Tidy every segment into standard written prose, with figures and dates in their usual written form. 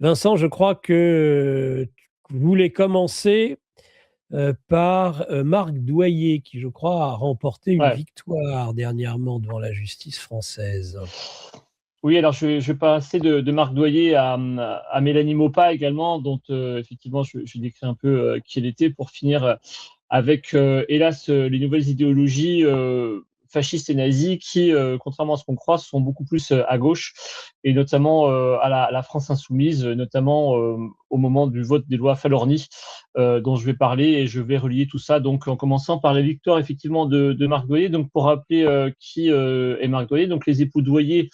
Vincent, je crois que tu voulais commencer par Marc Doyer, qui, je crois, a remporté une Ouais. victoire dernièrement devant la justice française. Oui, alors je vais passer de Marc Doyer à Mélanie Maupin également, dont effectivement je décris un peu qui elle était, pour finir avec, hélas, les nouvelles idéologies fascistes et nazies qui, contrairement à ce qu'on croit, sont beaucoup plus à gauche, et notamment à la France insoumise, notamment au moment du vote des lois Falorni, dont je vais parler, et je vais relier tout ça, donc en commençant par la victoire effectivement de Marc Doyer. Donc pour rappeler qui est Marc Doyer, donc les époux Doyer,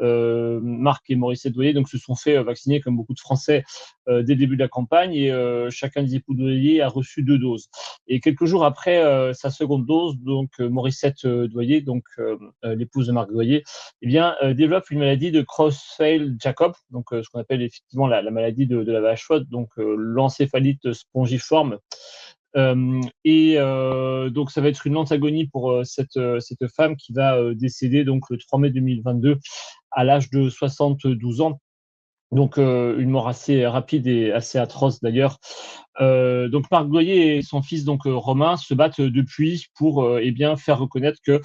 Marc et Morissette Doyer, donc se sont fait vacciner comme beaucoup de Français dès le début de la campagne, et chacun des époux Doyer a reçu 2 doses. Et quelques jours après sa seconde dose, donc Morissette Doyer, donc l'épouse de Marc Doyer, eh bien, développe une maladie de Creutzfeldt-Jakob, donc ce qu'on appelle effectivement la maladie de la vache folle, donc l'encéphalite spongiforme. Donc ça va être une lente agonie pour cette femme qui va décéder donc le 3 mai 2022 à l'âge de 72 ans. Donc une mort assez rapide et assez atroce d'ailleurs. Donc Marc Doyer et son fils donc Romain se battent depuis pour eh bien faire reconnaître que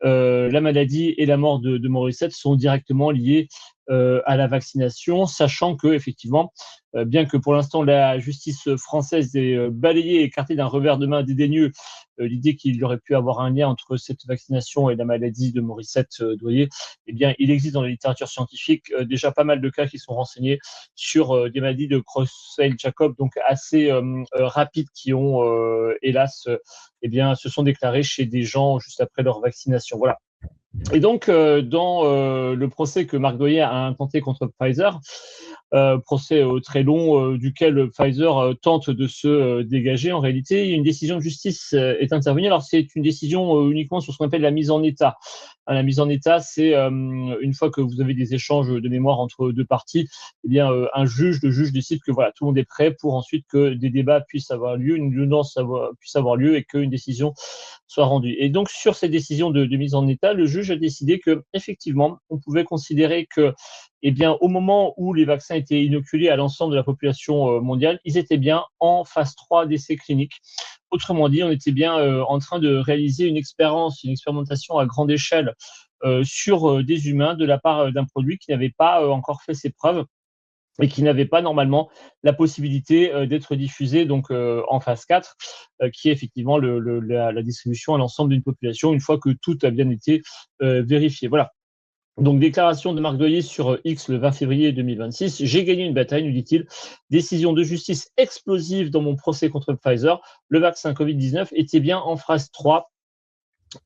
la maladie et la mort de Morissette sont directement liées à la vaccination, sachant que effectivement, bien que pour l'instant la justice française ait balayé et écarté d'un revers de main dédaigneux l'idée qu'il aurait pu avoir un lien entre cette vaccination et la maladie de Morissette Doyer, eh bien il existe dans la littérature scientifique déjà pas mal de cas qui sont renseignés sur des maladies de Creutzfeldt-Jakob, donc assez rapides, qui ont hélas eh bien, se sont déclarés chez des gens juste après leur vaccination. Voilà. Et donc, dans le procès que Marc Doyer a intenté contre Pfizer, procès très long duquel Pfizer tente de se dégager, en réalité, une décision de justice est intervenue. Alors, c'est une décision uniquement sur ce qu'on appelle la mise en état. La mise en état, c'est une fois que vous avez des échanges de mémoire entre deux parties, eh bien, le juge décide que voilà, tout le monde est prêt pour ensuite que des débats puissent avoir lieu, une audience puisse avoir lieu, et qu'une décision soit rendue. Et donc, sur cette décision de mise en état, le juge a décidé que, effectivement, on pouvait considérer que, eh bien, au moment où les vaccins étaient inoculés à l'ensemble de la population mondiale, ils étaient bien en phase 3 d'essais cliniques. Autrement dit, on était bien en train de réaliser une expérimentation à grande échelle sur des humains, de la part d'un produit qui n'avait pas encore fait ses preuves, et qui n'avait pas normalement la possibilité d'être diffusé donc en phase 4, qui est effectivement la distribution à l'ensemble d'une population une fois que tout a bien été vérifié. Voilà. Donc, déclaration de Marc Doyer sur X le 20 février 2026. J'ai gagné une bataille, nous dit-il. Décision de justice explosive dans mon procès contre Pfizer. Le vaccin Covid-19 était bien en phase 3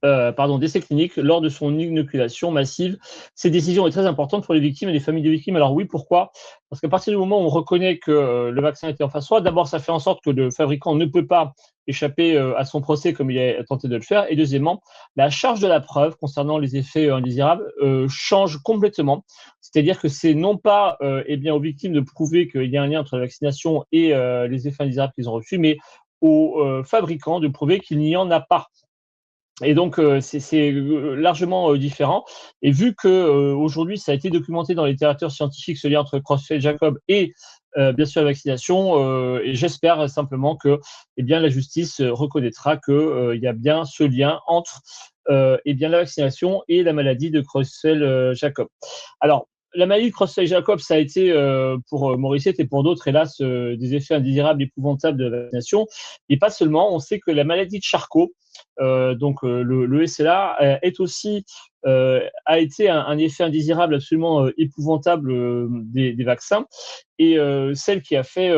d'essais cliniques lors de son inoculation massive. Cette décision est très importante pour les victimes et les familles de victimes. Alors oui, pourquoi ? Parce qu'à partir du moment où on reconnaît que le vaccin était en phase 3, d'abord, ça fait en sorte que le fabricant ne peut pas échapper à son procès comme il a tenté de le faire. Et deuxièmement, la charge de la preuve concernant les effets indésirables change complètement. C'est-à-dire que c'est non pas eh bien, aux victimes de prouver qu'il y a un lien entre la vaccination et les effets indésirables qu'ils ont reçus, mais aux fabricants de prouver qu'il n'y en a pas. Et donc, c'est largement différent. Et vu que aujourd'hui, ça a été documenté dans la littérature scientifique, ce lien entre Creutzfeldt-Jakob et bien sûr la vaccination, et j'espère simplement que eh bien, la justice reconnaîtra qu'il y a bien ce lien entre eh bien, la vaccination et la maladie de Creutzfeldt-Jakob. Alors, la maladie de Creutzfeldt-Jakob, ça a été pour Morissette et pour d'autres, hélas, des effets indésirables épouvantables de la vaccination. Et pas seulement, on sait que la maladie de Charcot, le SLA, est aussi a été un effet indésirable absolument épouvantable des vaccins. Et celle qui a fait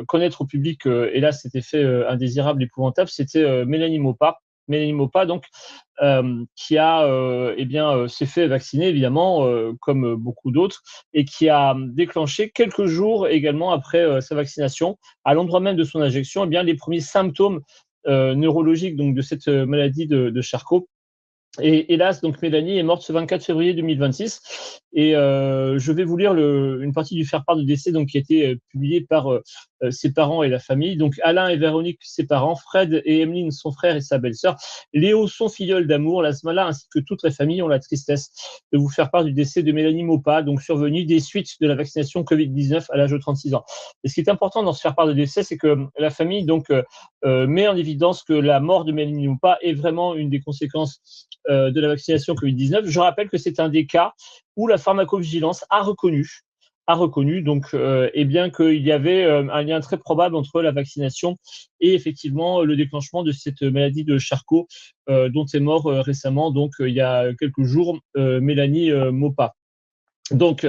connaître au public, hélas, cet effet indésirable épouvantable, c'était Mélanie Maupin. Mélanie Maupin, donc, qui a eh bien, s'est fait vacciner, évidemment, comme beaucoup d'autres, et qui a déclenché quelques jours également après sa vaccination, à l'endroit même de son injection, eh bien, les premiers symptômes neurologiques donc, de cette maladie de Charcot. Et hélas, donc Mélanie est morte ce 24 février 2026. Et je vais vous lire une partie du faire-part de décès donc, qui a été publié par ses parents et la famille. Donc Alain et Véronique, ses parents, Fred et Emeline, son frère et sa belle-sœur, Léo, son filleul d'amour, la Smala, ainsi que toutes les familles ont la tristesse de vous faire part du décès de Mélanie Maupas, donc survenu des suites de la vaccination Covid-19 à l'âge de 36 ans. Et ce qui est important dans ce faire part de décès, c'est que la famille donc met en évidence que la mort de Mélanie Maupas est vraiment une des conséquences de la vaccination Covid-19. Je rappelle que c'est un des cas où la pharmacovigilance a reconnu donc et bien qu'il y avait un lien très probable entre la vaccination et effectivement le déclenchement de cette maladie de Charcot dont est mort récemment donc il y a quelques jours Mélanie Maupas. Donc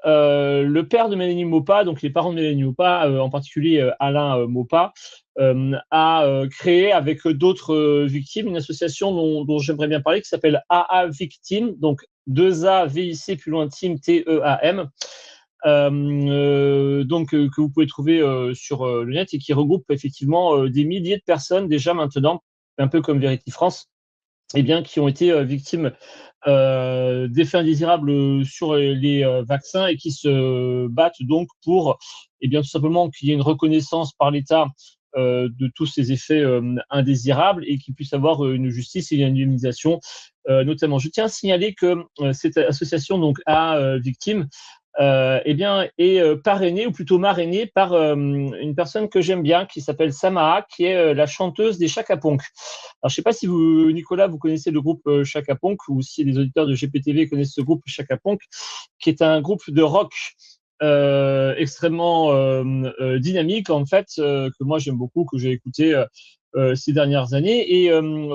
le père de Mélanie Maupas, donc les parents de Mélanie Maupas, en particulier Alain Maupas, a créé avec d'autres victimes une association dont j'aimerais bien parler qui s'appelle AA Victime, donc 2A VIC plus loin Team TEAM. Donc que vous pouvez trouver sur le net et qui regroupe effectivement des milliers de personnes déjà maintenant, un peu comme Vérité France, eh bien, qui ont été victimes d'effets indésirables sur les vaccins et qui se battent donc pour, eh bien, tout simplement qu'il y ait une reconnaissance par l'État de tous ces effets indésirables et qu'il puisse avoir une justice et une indemnisation notamment. Je tiens à signaler que cette association donc à victimes eh bien, est parrainée ou plutôt marrainée par une personne que j'aime bien qui s'appelle Samaha, qui est la chanteuse des Chaka Ponk. Alors, je ne sais pas si vous, Nicolas, vous connaissez le groupe Chaka Ponk ou si les auditeurs de GPTV connaissent ce groupe Chaka Ponk, qui est un groupe de rock extrêmement dynamique, en fait, que moi j'aime beaucoup, que j'ai écouté ces dernières années. Et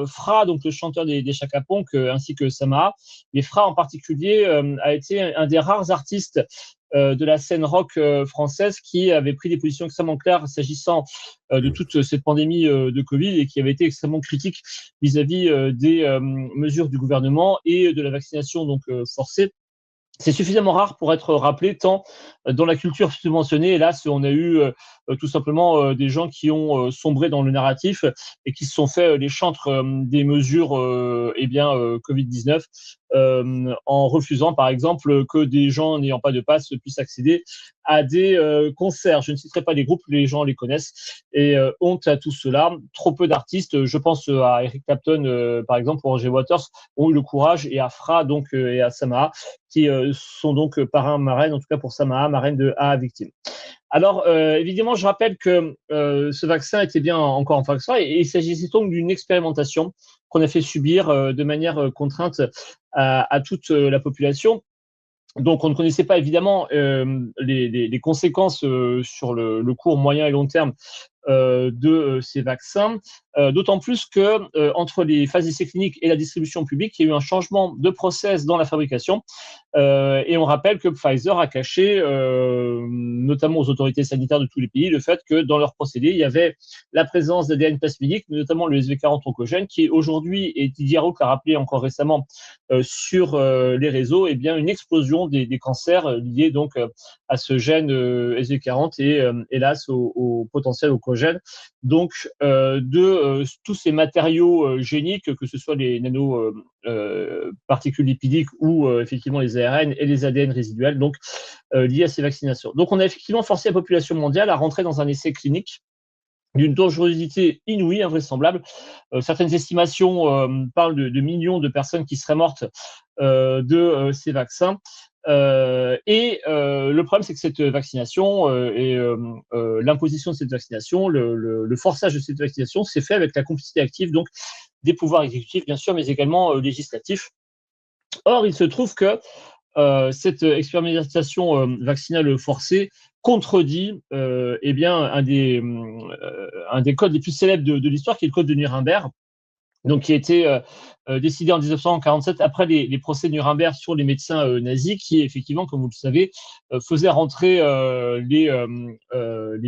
Fra, donc le chanteur des Chaka Ponk, ainsi que Samaha, mais Fra en particulier a été un des rares artistes de la scène rock française qui avait pris des positions extrêmement claires s'agissant de toute cette pandémie de Covid et qui avait été extrêmement critique vis-à-vis des mesures du gouvernement et de la vaccination donc forcée. C'est suffisamment rare pour être rappelé, tant dans la culture subventionnée, hélas, on a eu tout simplement des gens qui ont sombré dans le narratif et qui se sont fait les chantres des mesures eh bien, Covid-19 en refusant, par exemple, que des gens n'ayant pas de passe puissent accéder à des concerts. Je ne citerai pas les groupes, les gens les connaissent. Et honte à tout cela. Trop peu d'artistes, je pense à Eric Clapton, par exemple, ou Roger Waters, ont eu le courage, et à Fra donc, et à Samaha, qui sont donc parrains, marraines, en tout cas pour Samaha, marraine de A Victime. Alors, évidemment, je rappelle que ce vaccin était bien encore en vaccin et il s'agissait donc d'une expérimentation qu'on a fait subir de manière contrainte à toute la population. Donc, on ne connaissait pas évidemment les conséquences sur le court, moyen et long terme de ces vaccins, d'autant plus que entre les phases d'essai cliniques et la distribution publique, il y a eu un changement de process dans la fabrication. Et on rappelle que Pfizer a caché, notamment aux autorités sanitaires de tous les pays, le fait que dans leur procédé, il y avait la présence d'ADN plasmidique, notamment le SV40 oncogène, qui aujourd'hui, et Didier Raoult l'a rappelé encore récemment sur les réseaux, eh bien, une explosion des cancers liés donc à ce gène SV40 et hélas au potentiel oncogène. Donc, de tous ces matériaux géniques, que ce soit les nanoparticules lipidiques ou effectivement les ARN et les ADN résiduels, donc liés à ces vaccinations. Donc, on a effectivement forcé la population mondiale à rentrer dans un essai clinique d'une dangerosité inouïe, invraisemblable. Certaines estimations parlent de millions de personnes qui seraient mortes de ces vaccins. Et le problème, c'est que cette vaccination et l'imposition de cette vaccination, le forçage de cette vaccination s'est fait avec la complicité active donc des pouvoirs exécutifs, bien sûr, mais également législatifs. Or, il se trouve que cette expérimentation vaccinale forcée contredit eh bien, un des codes les plus célèbres de l'histoire, qui est le code de Nuremberg, donc qui a été décidé en 1947 après les procès de Nuremberg sur les médecins nazis, qui effectivement, comme vous le savez, faisaient rentrer les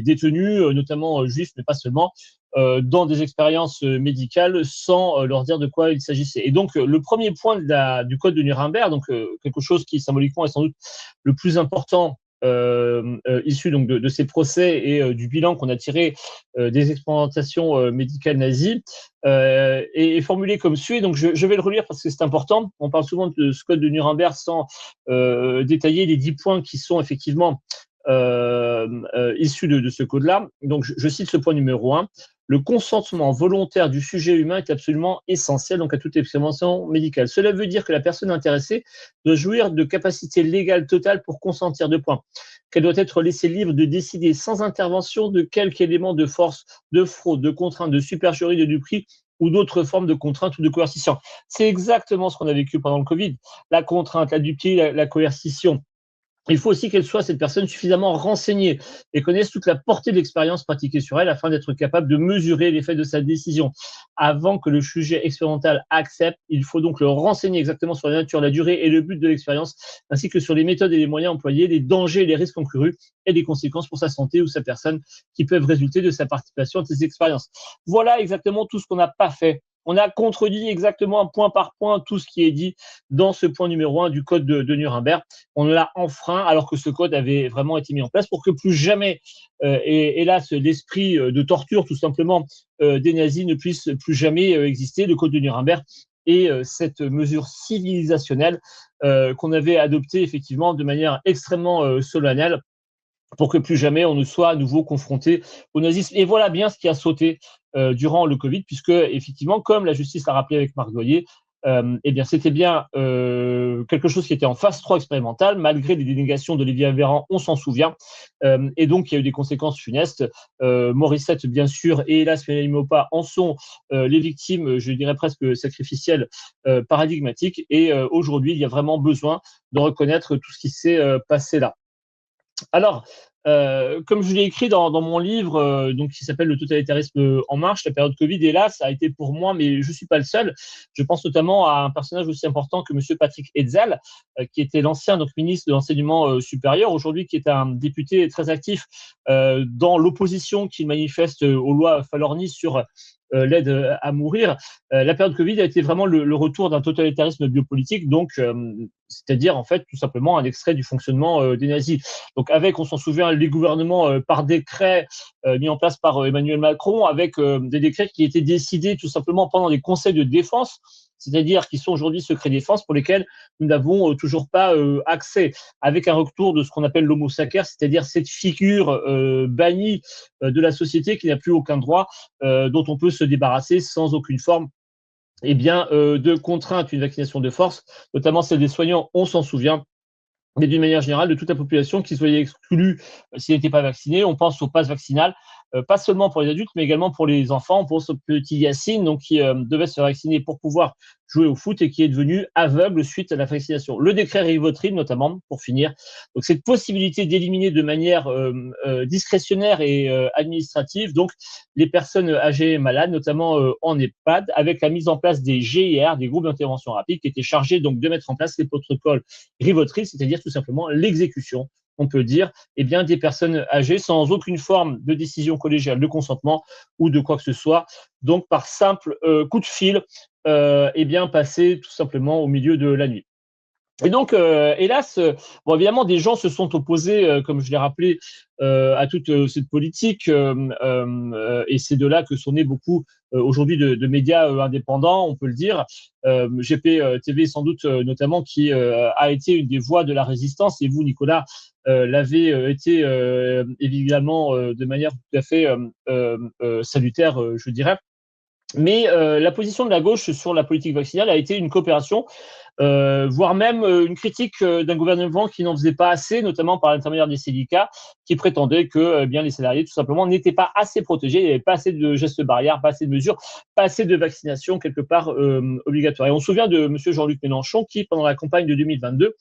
détenus, notamment juifs, mais pas seulement, dans des expériences médicales sans leur dire de quoi il s'agissait. Et donc, le premier point du code de Nuremberg, donc quelque chose qui symboliquement est sans doute le plus important issus donc de ces procès et du bilan qu'on a tiré des expérimentations médicales nazies est formulé comme suit. Donc je vais le relire parce que c'est important. On parle souvent de ce code de Nuremberg sans détailler les 10 points qui sont effectivement issus de ce code-là. Donc je cite ce point numéro 1. Le consentement volontaire du sujet humain est absolument essentiel donc à toute expérimentation médicale. Cela veut dire que la personne intéressée doit jouir de capacités légales totales pour consentir. 2 points. Qu'elle doit être laissée libre de décider sans intervention de quelque élément de force, de fraude, de contrainte, de supercherie, de duperie ou d'autres formes de contrainte ou de coercition. C'est exactement ce qu'on a vécu pendant le Covid. La contrainte, la duperie, la coercition. Il faut aussi qu'elle soit, cette personne, suffisamment renseignée et connaisse toute la portée de l'expérience pratiquée sur elle afin d'être capable de mesurer l'effet de sa décision. Avant que le sujet expérimental accepte, il faut donc le renseigner exactement sur la nature, la durée et le but de l'expérience, ainsi que sur les méthodes et les moyens employés, les dangers et les risques encourus et les conséquences pour sa santé ou sa personne qui peuvent résulter de sa participation à ces expériences. Voilà exactement tout ce qu'on n'a pas fait. On a contredit exactement point par point tout ce qui est dit dans ce point numéro 1 du code de Nuremberg. On l'a enfreint alors que ce code avait vraiment été mis en place pour que plus jamais, hélas, l'esprit de torture tout simplement des nazis ne puisse plus jamais exister. Le code de Nuremberg et cette mesure civilisationnelle qu'on avait adoptée effectivement de manière extrêmement solennelle pour que plus jamais on ne soit à nouveau confronté au nazisme. Et voilà bien ce qui a sauté durant le Covid, puisque effectivement, comme la justice l'a rappelé avec Marc Doyer, eh bien c'était bien quelque chose qui était en phase 3 expérimentale, malgré les dénégations d'Olivier Véran, on s'en souvient, et donc il y a eu des conséquences funestes. Morissette, bien sûr, et hélas Mélanie Maupas en sont les victimes, je dirais presque sacrificielles, paradigmatiques, et aujourd'hui il y a vraiment besoin de reconnaître tout ce qui s'est passé là. Alors, comme je l'ai écrit dans mon livre, donc qui s'appelle Le totalitarisme en marche, la période Covid, hélas, a été pour moi, mais je suis pas le seul. Je pense notamment à un personnage aussi important que Monsieur Patrick Hetzel, qui était l'ancien donc ministre de l'enseignement supérieur, aujourd'hui qui est un député très actif dans l'opposition qu'il manifeste aux lois Falorni sur l'aide à mourir. La période Covid a été vraiment le retour d'un totalitarisme biopolitique, donc c'est-à-dire en fait tout simplement un extrait du fonctionnement des nazis. Donc avec, on s'en souvient, les gouvernements par décret mis en place par Emmanuel Macron, avec des décrets qui étaient décidés tout simplement pendant les conseils de défense, c'est-à-dire qui sont aujourd'hui secret défense, pour lesquels nous n'avons toujours pas accès, avec un retour de ce qu'on appelle l'homo sacer, c'est-à-dire cette figure bannie de la société qui n'a plus aucun droit, dont on peut se débarrasser sans aucune forme de contrainte, une vaccination de force, notamment celle des soignants, on s'en souvient, mais d'une manière générale, de toute la population qui se voyait exclue s'ils n'étaient pas vaccinés. On pense au pass vaccinal, pas seulement pour les adultes, mais également pour les enfants. On pense au petit Yacine, donc, qui devait se faire vacciner pour pouvoir jouer au foot et qui est devenu aveugle suite à la vaccination. Le décret Rivotril, notamment, pour finir. Donc, cette possibilité d'éliminer de manière discrétionnaire et administrative donc les personnes âgées et malades, notamment en EHPAD, avec la mise en place des GIR, des groupes d'intervention rapide, qui étaient chargés donc de mettre en place les protocoles Rivotril, c'est-à-dire tout simplement l'exécution, on peut dire, des personnes âgées sans aucune forme de décision collégiale de consentement ou de quoi que ce soit, donc par simple coup de fil, passé tout simplement au milieu de la nuit. Et donc, hélas, évidemment, des gens se sont opposés, comme je l'ai rappelé, à toute cette politique, et c'est de là que sont nés beaucoup aujourd'hui de médias indépendants, on peut le dire. GP TV, sans doute, notamment, qui a été une des voix de la résistance, et vous, Nicolas, l'avez été évidemment de manière tout à fait salutaire, je dirais. Mais la position de la gauche sur la politique vaccinale a été une coopération, voire même une critique d'un gouvernement qui n'en faisait pas assez, notamment par l'intermédiaire des syndicats, qui prétendaient que les salariés, tout simplement, n'étaient pas assez protégés, il n'y avait pas assez de gestes barrières, pas assez de mesures, pas assez de vaccination quelque part obligatoire. Et on se souvient de M. Jean-Luc Mélenchon qui, pendant la campagne de 2022,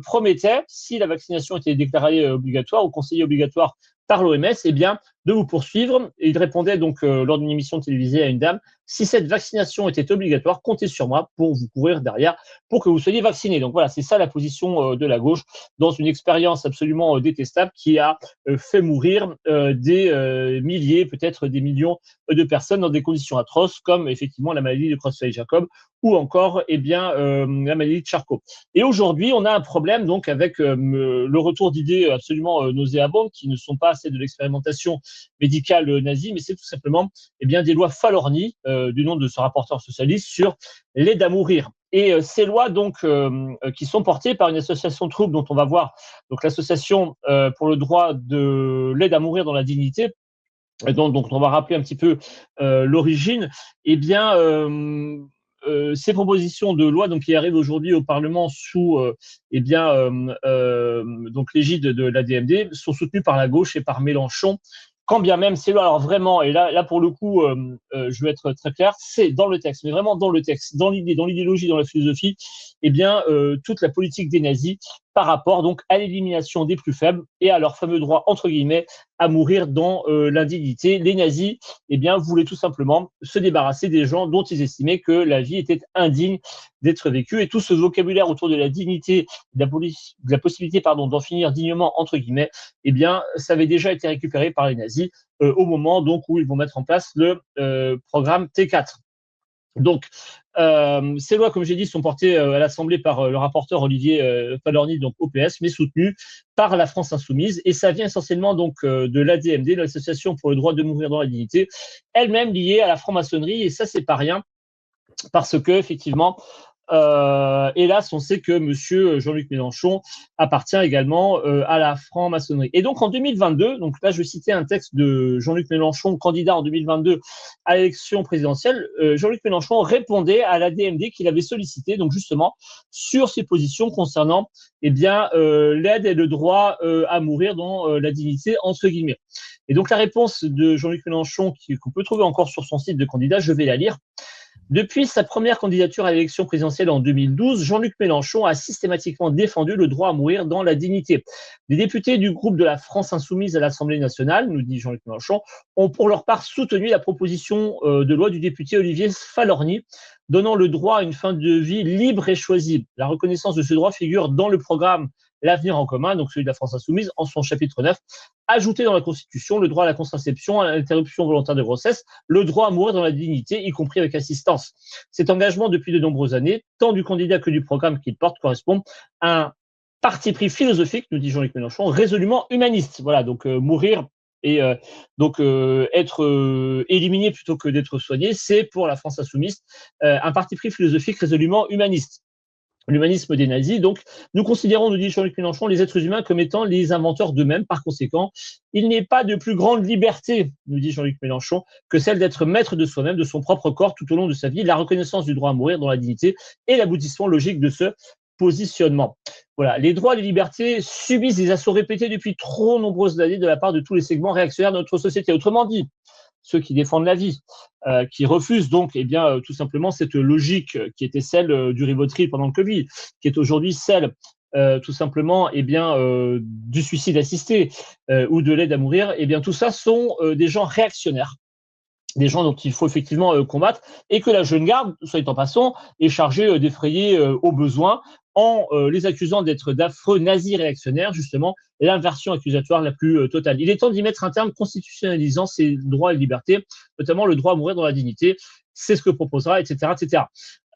promettait, si la vaccination était déclarée obligatoire ou conseillée obligatoire par l'OMS, de vous poursuivre. Et il répondait donc lors d'une émission télévisée à une dame, Si cette vaccination était obligatoire, comptez sur moi pour vous courir derrière pour que vous soyez vaccinés. Donc voilà, c'est ça la position de la gauche dans une expérience absolument détestable qui a fait mourir des milliers, peut-être des millions de personnes dans des conditions atroces, comme effectivement la maladie de Creutzfeldt-Jakob ou encore la maladie de Charcot. Et aujourd'hui, on a un problème donc avec le retour d'idées absolument nauséabondes qui ne sont pas celles de l'expérimentation médicale nazie, mais c'est tout simplement des lois Falorni, du nom de ce rapporteur socialiste, sur l'aide à mourir. Et ces lois donc qui sont portées par une association de troubles dont on va voir donc l'association pour le droit de l'aide à mourir dans la dignité, donc on va rappeler un petit peu l'origine. Ces propositions de loi donc qui arrivent aujourd'hui au Parlement sous donc l'égide de l'AD-MD sont soutenues par la gauche et par Mélenchon. Quand bien même ces lois, alors vraiment, et là pour le coup, je vais être très clair, c'est dans le texte, mais vraiment dans le texte, dans l'idée, dans l'idéologie, dans la philosophie, toute la politique des nazis par rapport donc à l'élimination des plus faibles et à leur fameux droit entre guillemets à mourir dans l'indignité. Les nazis, voulaient tout simplement se débarrasser des gens dont ils estimaient que la vie était indigne d'être vécue, et tout ce vocabulaire autour de la dignité, de la possibilité d'en finir dignement entre guillemets, ça avait déjà été récupéré par les nazis au moment donc où ils vont mettre en place le programme T4. Donc, ces lois, comme j'ai dit, sont portées à l'Assemblée par le rapporteur Olivier Falorni, donc OPS, mais soutenues par la France Insoumise. Et ça vient essentiellement donc de l'AD-MD, l'Association pour le droit de mourir dans la dignité, elle-même liée à la franc-maçonnerie. Et ça, c'est pas rien, parce que effectivement, hélas, on sait que monsieur Jean-Luc Mélenchon appartient également à la franc-maçonnerie. Et donc en 2022, donc là je vais citer un texte de Jean-Luc Mélenchon, candidat en 2022 à l'élection présidentielle. Jean-Luc Mélenchon répondait à l'AD-MD qu'il avait sollicité, donc justement sur ses positions concernant l'aide et le droit à mourir dans la dignité entre guillemets. Et donc la réponse de Jean-Luc Mélenchon qu'on peut trouver encore sur son site de candidat, je vais la lire. Depuis sa première candidature à l'élection présidentielle en 2012, Jean-Luc Mélenchon a systématiquement défendu le droit à mourir dans la dignité. Les députés du groupe de la France Insoumise à l'Assemblée nationale, nous dit Jean-Luc Mélenchon, ont pour leur part soutenu la proposition de loi du député Olivier Falorni, donnant le droit à une fin de vie libre et choisie. La reconnaissance de ce droit figure dans le programme L'avenir en commun, donc celui de la France Insoumise, en son chapitre 9, ajouté dans la Constitution le droit à la contraception, à l'interruption volontaire de grossesse, le droit à mourir dans la dignité, y compris avec assistance. Cet engagement depuis de nombreuses années, tant du candidat que du programme qu'il porte, correspond à un parti pris philosophique, nous dit Jean-Luc Mélenchon, résolument humaniste. Voilà, donc mourir et être éliminé plutôt que d'être soigné, c'est pour la France Insoumise un parti pris philosophique résolument humaniste. L'humanisme des nazis. Donc, nous considérons, nous dit Jean-Luc Mélenchon, les êtres humains comme étant les inventeurs d'eux-mêmes. Par conséquent, il n'est pas de plus grande liberté, nous dit Jean-Luc Mélenchon, que celle d'être maître de soi-même, de son propre corps tout au long de sa vie. La reconnaissance du droit à mourir dans la dignité est l'aboutissement logique de ce positionnement. Voilà, les droits et les libertés subissent des assauts répétés depuis trop nombreuses années de la part de tous les segments réactionnaires de notre société. Autrement dit, ceux qui défendent la vie, qui refusent donc tout simplement cette logique qui était celle du Rivotril pendant le Covid, qui est aujourd'hui celle tout simplement du suicide assisté ou de l'aide à mourir. Tout ça sont des gens réactionnaires, des gens dont il faut effectivement combattre, et que la jeune garde, soit en passant, est chargée d'effrayer au besoin en les accusant d'être d'affreux nazis réactionnaires, justement, l'inversion accusatoire la plus totale. Il est temps d'y mettre un terme constitutionnalisant ces droits et libertés, notamment le droit à mourir dans la dignité. C'est ce que proposera, etc., etc.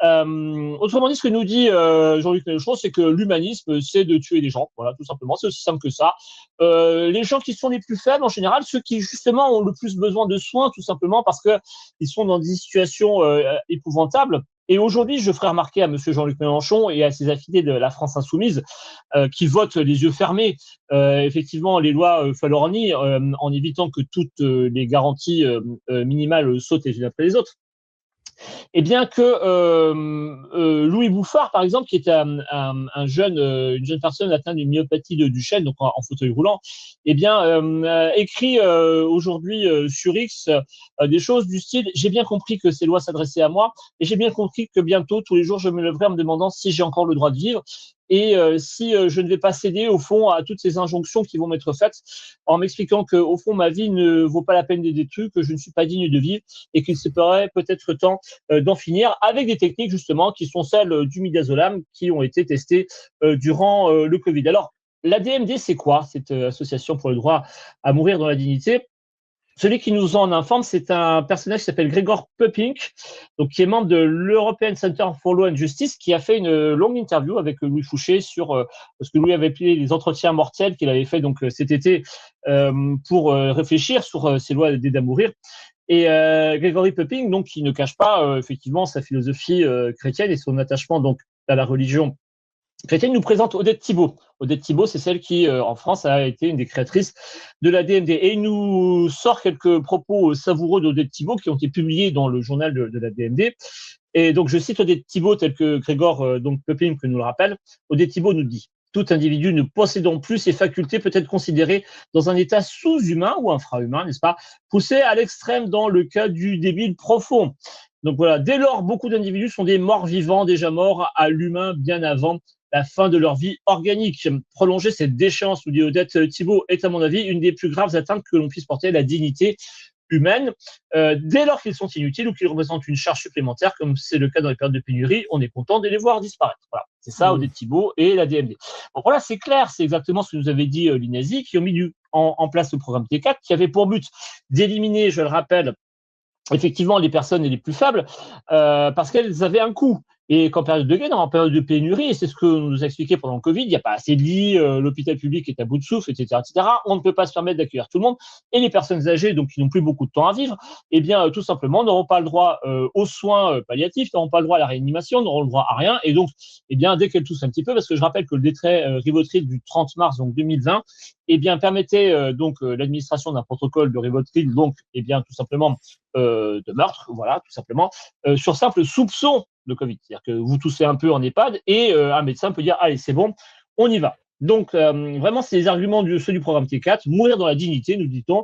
Autrement dit, ce que nous dit Jean-Luc Mélenchon, c'est que l'humanisme, c'est de tuer des gens. Voilà, tout simplement, c'est aussi simple que ça. Les gens qui sont les plus faibles, en général, ceux qui justement ont le plus besoin de soins, tout simplement parce que ils sont dans des situations épouvantables. Et aujourd'hui, je ferai remarquer à monsieur Jean-Luc Mélenchon et à ses affidés de la France Insoumise qui votent les yeux fermés, effectivement, les lois Falorni en évitant que toutes les garanties minimales sautent les unes après les autres. Et bien que Louis Bouffard, par exemple, qui est une jeune personne atteinte d'une myopathie de Duchenne, donc en fauteuil roulant, écrit aujourd'hui sur X des choses du style « J'ai bien compris que ces lois s'adressaient à moi et j'ai bien compris que bientôt, tous les jours, je me lèverai en me demandant si j'ai encore le droit de vivre. et si je ne vais pas céder au fond à toutes ces injonctions qui vont m'être faites, en m'expliquant que au fond ma vie ne vaut pas la peine d'être détruite, que je ne suis pas digne de vivre et qu'il serait peut-être temps d'en finir avec des techniques justement qui sont celles du midazolam qui ont été testées durant le Covid. Alors la DMD, c'est quoi cette association pour le droit à mourir dans la dignité? Celui qui nous en informe, c'est un personnage qui s'appelle Gregor Pöpping, donc qui est membre de l'European Center for Law and Justice, qui a fait une longue interview avec Louis Fouché sur ce que Louis avait appelé les entretiens mortels qu'il avait fait donc cet été pour réfléchir sur ces lois d'aide à mourir. Et Gregory Pöpping, donc, qui ne cache pas effectivement sa philosophie chrétienne et son attachement donc à la religion chrétienne, nous présente Odette Thibault. Odette Thibault, c'est celle qui, en France, a été une des créatrices de la DMD. Et il nous sort quelques propos savoureux d'Odette Thibault qui ont été publiés dans le journal de la DMD. Et donc, je cite Odette Thibault, tel que Grégor donc Pöpping nous le rappelle. Odette Thibault nous dit: tout individu ne possédant plus ses facultés peut être considéré dans un état sous-humain ou infra-humain, n'est-ce pas, poussé à l'extrême dans le cas du débile profond. Donc voilà, dès lors, beaucoup d'individus sont des morts vivants, déjà morts à l'humain bien avant la fin de leur vie organique. Prolonger cette déchéance, nous dit Odette Thibault, est à mon avis une des plus graves atteintes que l'on puisse porter à la dignité humaine. Dès lors qu'ils sont inutiles ou qu'ils représentent une charge supplémentaire, comme c'est le cas dans les périodes de pénurie, on est content de les voir disparaître. Voilà, c'est ça, Odette Thibault et la DMD. Bon, voilà, c'est clair, c'est exactement ce que nous avait dit l'INASI, qui ont mis en place le programme T4, qui avait pour but d'éliminer, je le rappelle, effectivement les personnes les plus faibles, parce qu'elles avaient un coût. Et qu'en période de guerre, en période de pénurie, et c'est ce que nous a expliqué pendant le Covid, il n'y a pas assez de lits, l'hôpital public est à bout de souffle, etc., etc. On ne peut pas se permettre d'accueillir tout le monde. Et les personnes âgées, donc qui n'ont plus beaucoup de temps à vivre, eh bien, tout simplement, n'auront pas le droit aux soins palliatifs, n'auront pas le droit à la réanimation, n'auront le droit à rien. Et donc, eh bien, dès qu'elles toussent un petit peu, parce que je rappelle que le décret Rivotril du 30 mars donc 2020, eh bien, permettait donc l'administration d'un protocole de Rivotril, donc, eh bien, tout simplement de meurtre, voilà, tout simplement, sur simple soupçon de Covid. C'est-à-dire que vous toussez un peu en EHPAD et un médecin peut dire: allez, c'est bon, on y va. Donc, vraiment, c'est les arguments ceux du programme T4, mourir dans la dignité, nous dit-on,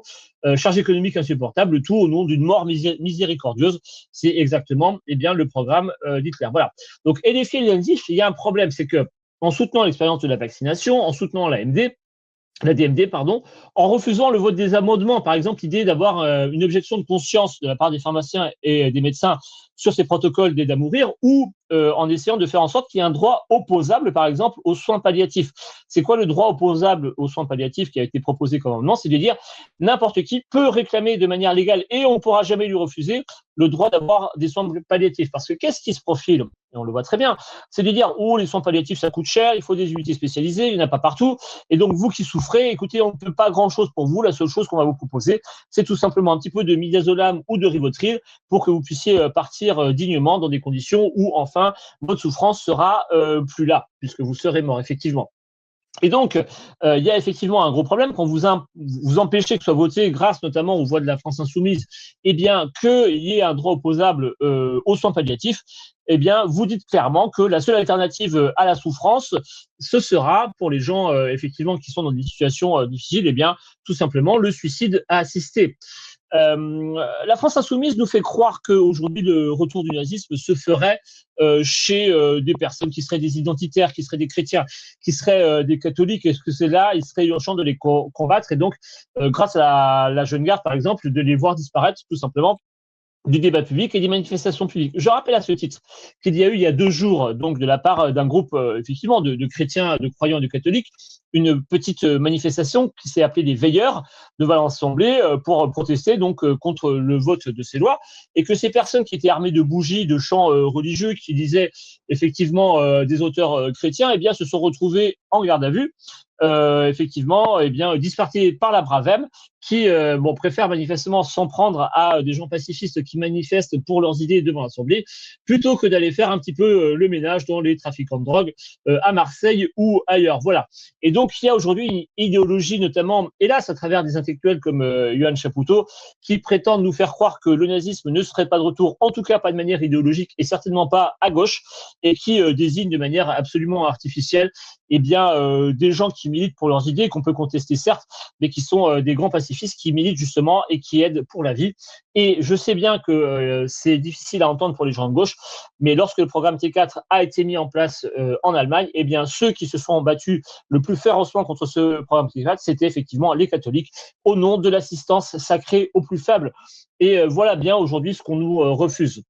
charge économique insupportable, le tout au nom d'une mort miséricordieuse. C'est exactement eh bien, le programme d'Hitler. Voilà. Donc, et les filles, il y a un problème, c'est que en soutenant l'expérience de la vaccination, en soutenant la DMD, pardon, en refusant le vote des amendements, par exemple l'idée d'avoir une objection de conscience de la part des pharmaciens et des médecins sur ces protocoles d'aide à mourir, ou en essayant de faire en sorte qu'il y ait un droit opposable, par exemple, aux soins palliatifs. C'est quoi le droit opposable aux soins palliatifs qui a été proposé comme amendement? C'est de dire n'importe qui peut réclamer de manière légale et on ne pourra jamais lui refuser le droit d'avoir des soins palliatifs. Parce que qu'est-ce qui se profile? Et on le voit très bien, c'est de dire: oh, les soins palliatifs, ça coûte cher, il faut des unités spécialisées, il n'y en a pas partout. Et donc, vous qui souffrez, écoutez, on ne peut pas grand-chose pour vous. La seule chose qu'on va vous proposer, c'est tout simplement un petit peu de midazolam ou de Rivotril pour que vous puissiez partir dignement dans des conditions où, enfin, votre souffrance sera plus là, puisque vous serez mort, effectivement. Et donc, il y a effectivement un gros problème quand vous empêchez que soit voté, grâce notamment aux voix de la France Insoumise, eh bien, qu'il y ait un droit opposable aux soins palliatifs. Eh bien, vous dites clairement que la seule alternative à la souffrance, ce sera pour les gens effectivement qui sont dans des situations difficiles, eh bien, tout simplement le suicide assisté. La France Insoumise nous fait croire qu'aujourd'hui le retour du nazisme se ferait chez des personnes qui seraient des identitaires, qui seraient des chrétiens, qui seraient des catholiques. Est-ce que c'est là, il serait urgent de les combattre et donc, grâce à la jeune garde par exemple, de les voir disparaître tout simplement du débat public et des manifestations publiques. Je rappelle à ce titre qu'il y a eu il y a 2 jours, donc de la part d'un groupe effectivement de chrétiens, de croyants et de catholiques, une petite manifestation qui s'est appelée les Veilleurs devant l'Assemblée pour protester donc contre le vote de ces lois, et que ces personnes qui étaient armées de bougies, de chants religieux, qui disaient effectivement des auteurs chrétiens, eh bien se sont retrouvés en garde à vue. Effectivement, eh bien, dispartis par la Bravem, qui préfèrent manifestement s'en prendre à des gens pacifistes qui manifestent pour leurs idées devant l'Assemblée, plutôt que d'aller faire un petit peu le ménage dans les trafiquants de drogue à Marseille ou ailleurs. Voilà. Et donc, il y a aujourd'hui une idéologie, notamment, hélas, à travers des intellectuels comme Yoann Chapoutot, qui prétendent nous faire croire que le nazisme ne serait pas de retour, en tout cas pas de manière idéologique et certainement pas à gauche, et qui désignent de manière absolument artificielle des gens qui militent pour leurs idées, qu'on peut contester certes, mais qui sont des grands pacifistes qui militent justement et qui aident pour la vie. Et je sais bien que c'est difficile à entendre pour les gens de gauche, mais lorsque le programme T4 a été mis en place en Allemagne, eh bien ceux qui se sont battus le plus férocement contre ce programme T4, c'était effectivement les catholiques, au nom de l'assistance sacrée aux plus faibles. Et voilà bien aujourd'hui ce qu'on nous refuse.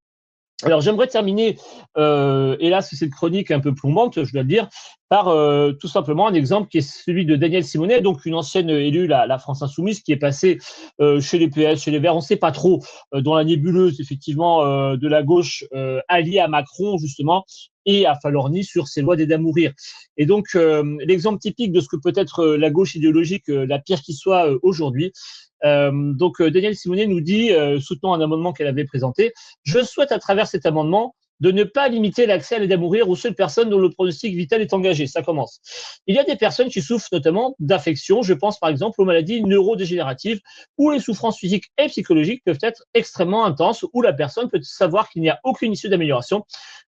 Alors j'aimerais terminer, hélas cette chronique un peu plombante, je dois le dire, par tout simplement un exemple qui est celui de Danielle Simonet, donc une ancienne élue, la France Insoumise, qui est passée chez les PS, chez les Verts, on ne sait pas trop, dans la nébuleuse effectivement de la gauche alliée à Macron justement, et à Falorni sur ses lois d'aide à mourir. Et donc l'exemple typique de ce que peut être la gauche idéologique, la pire qui soit aujourd'hui. Danielle Simonet nous dit, soutenant un amendement qu'elle avait présenté, je souhaite à travers cet amendement de ne pas limiter l'accès à l'aide à mourir aux seules personnes dont le pronostic vital est engagé. Ça commence. Il y a des personnes qui souffrent notamment d'affections. Je pense par exemple aux maladies neurodégénératives où les souffrances physiques et psychologiques peuvent être extrêmement intenses, où la personne peut savoir qu'il n'y a aucune issue d'amélioration,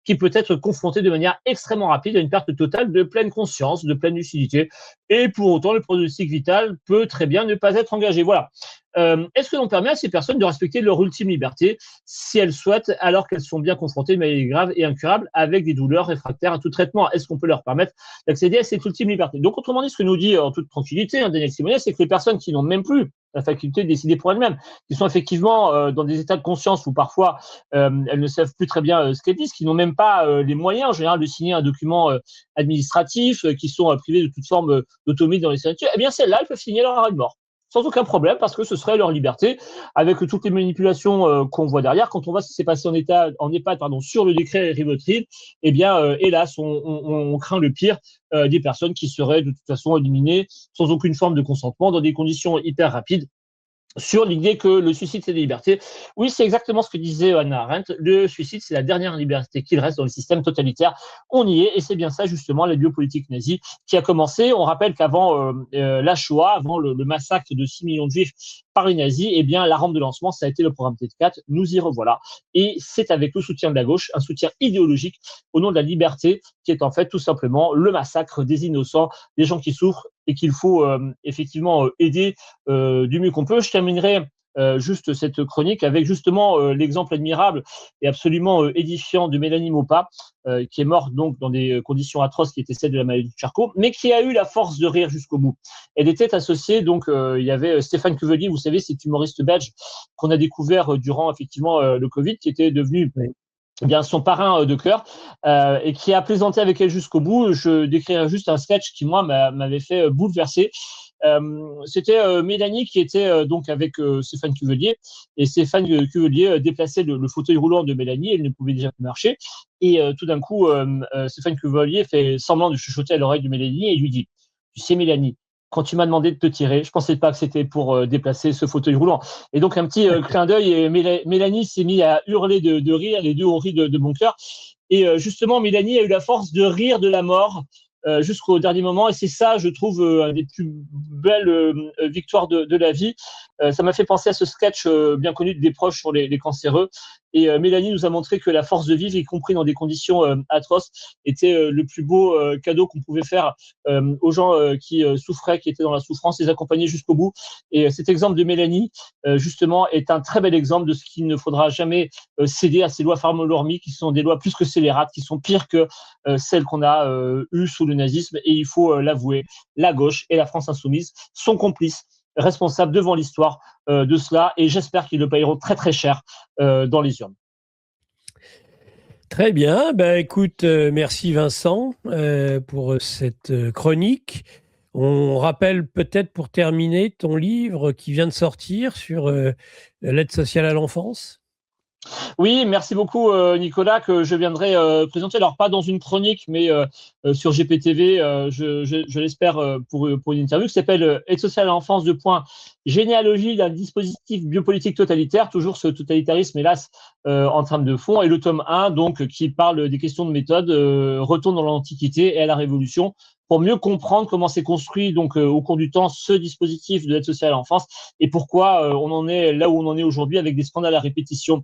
qui peut être confrontée de manière extrêmement rapide à une perte totale de pleine conscience, de pleine lucidité. Et pour autant, le pronostic vital peut très bien ne pas être engagé. Voilà. Est-ce que l'on permet à ces personnes de respecter leur ultime liberté si elles souhaitent, alors qu'elles sont bien confrontées à une maladie grave et incurable avec des douleurs réfractaires à tout traitement? Est-ce qu'on peut leur permettre d'accéder à cette ultime liberté? Donc, autrement dit, ce que nous dit en toute tranquillité Danielle Simonet, c'est que les personnes qui n'ont même plus la faculté de décider pour elles-mêmes, qui sont effectivement dans des états de conscience où parfois elles ne savent plus très bien ce qu'elles disent, qui n'ont même pas les moyens en général de signer un document administratif, qui sont privées de toute forme d'autonomie dans les signatures, eh bien celles-là, elles peuvent signer leur arrêt de mort sans aucun problème, parce que ce serait leur liberté, avec toutes les manipulations qu'on voit derrière. Quand on voit ce qui s'est passé en EHPAD sur le décret Rivotril, eh bien, hélas, on craint le pire des personnes qui seraient de toute façon éliminées sans aucune forme de consentement, dans des conditions hyper rapides, sur l'idée que le suicide, c'est la liberté. Oui, c'est exactement ce que disait Hannah Arendt. Le suicide, c'est la dernière liberté qu'il reste dans le système totalitaire. On y est, et c'est bien ça, justement, la biopolitique nazie qui a commencé. On rappelle qu'avant la Shoah, avant le massacre de 6 millions de juifs par les nazis, eh bien, la rampe de lancement, ça a été le programme T4. Nous y revoilà. Et c'est avec le soutien de la gauche, un soutien idéologique au nom de la liberté, qui est en fait tout simplement le massacre des innocents, des gens qui souffrent et qu'il faut effectivement aider du mieux qu'on peut. Je terminerai juste cette chronique avec justement l'exemple admirable et absolument édifiant de Mélanie Maupas, qui est morte donc dans des conditions atroces qui étaient celles de la maladie de Charcot, mais qui a eu la force de rire jusqu'au bout. Elle était associée, donc il y avait Stéphane Cuvelier, vous savez, cet humoriste belge qu'on a découvert durant effectivement le Covid, qui était devenu bien son parrain de cœur, et qui a plaisanté avec elle jusqu'au bout. Je décrirai juste un sketch qui, moi, m'avait fait bouleverser. C'était Mélanie qui était donc avec Stéphane Cuvelier, et Stéphane Cuvelier déplaçait le fauteuil roulant de Mélanie, elle ne pouvait déjà plus marcher, et tout d'un coup, Stéphane Cuvelier fait semblant de chuchoter à l'oreille de Mélanie et lui dit « Tu sais Mélanie, quand tu m'as demandé de te tirer, je pensais pas que c'était pour déplacer ce fauteuil roulant. » Et donc un petit clin d'œil, et Mélanie s'est mise à hurler de rire, les deux ont ri de bon cœur. Et justement, Mélanie a eu la force de rire de la mort jusqu'au dernier moment, et c'est ça, je trouve, une des plus belles victoires de la vie. Ça m'a fait penser à ce sketch bien connu des proches sur les cancéreux. Et Mélanie nous a montré que la force de vivre, y compris dans des conditions atroces, était le plus beau cadeau qu'on pouvait faire aux gens qui souffraient, qui étaient dans la souffrance, les accompagner jusqu'au bout. Et cet exemple de Mélanie, justement, est un très bel exemple de ce qu'il ne faudra jamais céder à ces lois Farmer-Lormy, qui sont des lois plus que scélérates, qui sont pires que celles qu'on a eues sous le nazisme. Et il faut l'avouer, la gauche et la France insoumise sont complices, responsables devant l'histoire de cela, et j'espère qu'ils le payeront très très cher dans les urnes. Très bien, écoute, merci Vincent pour cette chronique. On rappelle peut-être pour terminer ton livre qui vient de sortir sur l'aide sociale à l'enfance. Oui, merci beaucoup Nicolas, que je viendrai présenter, alors pas dans une chronique, mais sur GPTV, je l'espère, pour une interview qui s'appelle Aide sociale à l'enfance, généalogie d'un dispositif biopolitique totalitaire, toujours ce totalitarisme hélas en trame de fond, et le tome 1 donc qui parle des questions de méthode, retourne dans l'Antiquité et à la Révolution, pour mieux comprendre comment s'est construit donc au cours du temps ce dispositif de l'aide sociale à l'enfance, et pourquoi on en est là où on en est aujourd'hui, avec des scandales à répétition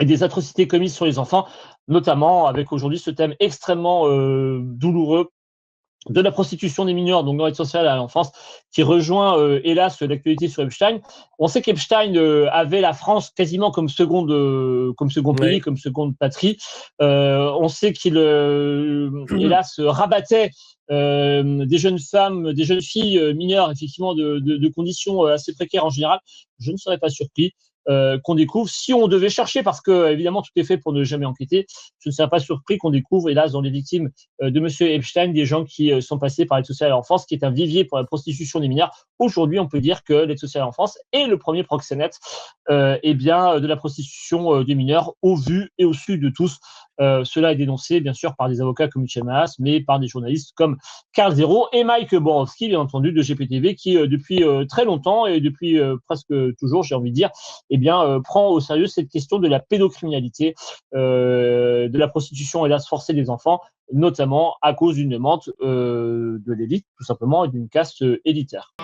et des atrocités commises sur les enfants, notamment avec aujourd'hui ce thème extrêmement douloureux de la prostitution des mineurs, donc dans l'aide sociale à l'enfance, qui rejoint hélas l'actualité sur Epstein. On sait qu'Epstein avait la France quasiment comme second pays, Oui. comme seconde patrie. On sait qu'il hélas rabattait des jeunes femmes, des jeunes filles mineures, effectivement de conditions assez précaires en général. Je ne serais pas surpris qu'on découvre, si on devait chercher, parce que évidemment tout est fait pour ne jamais enquêter, je ne serais pas surpris qu'on découvre, hélas, dans les victimes de Monsieur Epstein, des gens qui sont passés par l'aide sociale à l'enfance, qui est un vivier pour la prostitution des mineurs. Aujourd'hui, on peut dire que l'aide sociale à l'enfance est le premier proxénète de la prostitution des mineurs, au vu et au su de tous. Cela est dénoncé, bien sûr, par des avocats comme Michel Maas, mais par des journalistes comme Karl Zero et Mike Borowski, bien entendu, de GPTV, qui, depuis très longtemps et depuis presque toujours, j'ai envie de dire, prend au sérieux cette question de la pédocriminalité, de la prostitution, hélas, forcée des enfants, notamment à cause d'une demande de l'élite, tout simplement, et d'une caste élitaire.